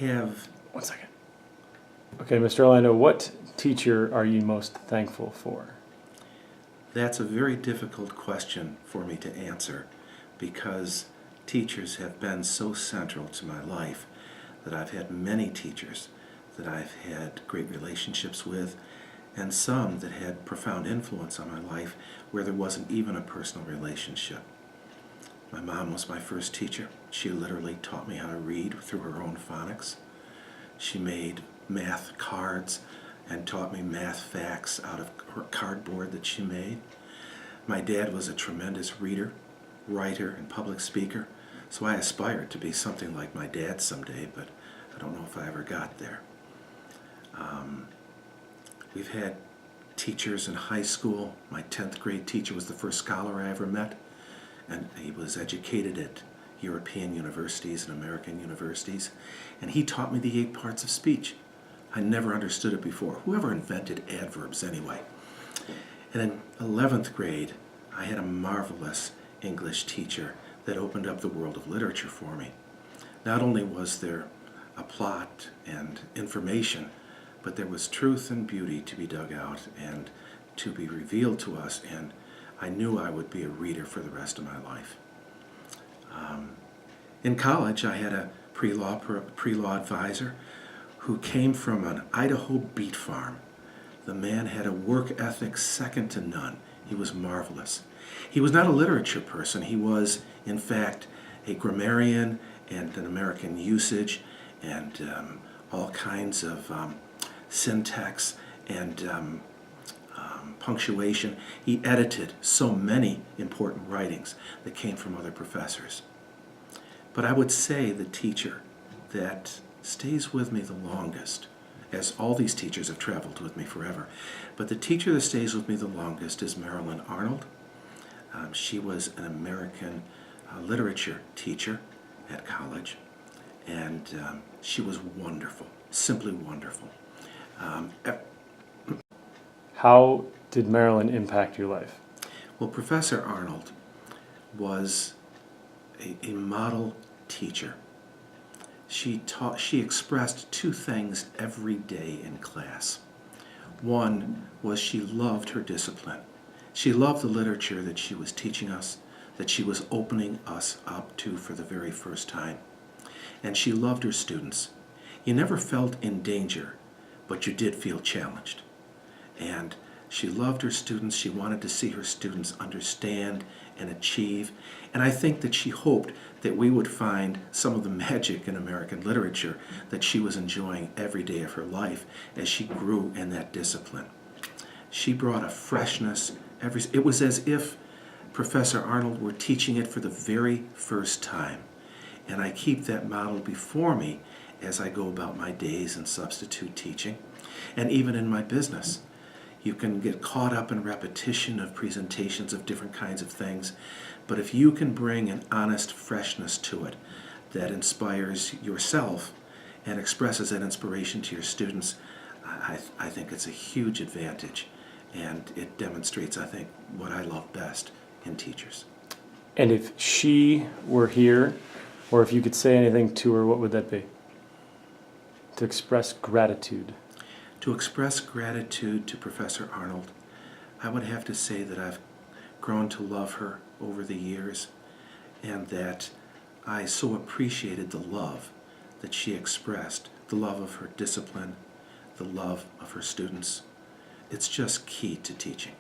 have... One second. Okay, Mr. Orlando, what teacher are you most thankful for? That's a very difficult question for me to answer because teachers have been so central to my life that I've had many teachers that I've had great relationships with and some that had profound influence on my life where there wasn't even a personal relationship. My mom was my first teacher. She literally taught me how to read through her own phonics. She made math cards and taught me math facts out of her cardboard that she made. My dad was a tremendous reader, writer, and public speaker, so I aspired to be something like my dad someday, but I don't know if I ever got there. We've had teachers in high school. My 10th grade teacher was the first scholar I ever met, and he was educated at European universities and American universities, and he taught me the 8 parts of speech. I never understood it before. Whoever invented adverbs anyway? And in 11th grade, I had a marvelous English teacher that opened up the world of literature for me. Not only was there a plot and information, but there was truth and beauty to be dug out and to be revealed to us, and I knew I would be a reader for the rest of my life. In college, I had a pre-law advisor who came from an Idaho beet farm. The man had a work ethic second to none. He was marvelous. He was not a literature person. He was, in fact, a grammarian and an American usage and all kinds of syntax and punctuation. He edited so many important writings that came from other professors. But I would say the teacher that stays with me the longest, as all these teachers have traveled with me forever, but the teacher that stays with me the longest is Marilyn Arnold. She was an American literature teacher at college, and she was wonderful, simply wonderful. How did Marilyn impact your life? Well, Professor Arnold was a model teacher. She expressed 2 things every day in class. One was she loved her discipline. She loved the literature that she was teaching us, that she was opening us up to for the very first time. And she loved her students. You never felt in danger, but you did feel challenged. And she loved her students. She wanted to see her students understand and achieve. And I think that she hoped that we would find some of the magic in American literature that she was enjoying every day of her life as she grew in that discipline. She brought a freshness. It was as if Professor Arnold were teaching it for the very first time. And I keep that model before me as I go about my days in substitute teaching and even in my business. You can get caught up in repetition of presentations of different kinds of things, but if you can bring an honest freshness to it that inspires yourself and expresses that inspiration to your students, I think it's a huge advantage, and it demonstrates, I think, what I love best in teachers. And if she were here, or if you could say anything to her, what would that be? To express gratitude. To express gratitude to Professor Arnold, I would have to say that I've grown to love her over the years, and that I so appreciated the love that she expressed, the love of her discipline, the love of her students. It's just key to teaching.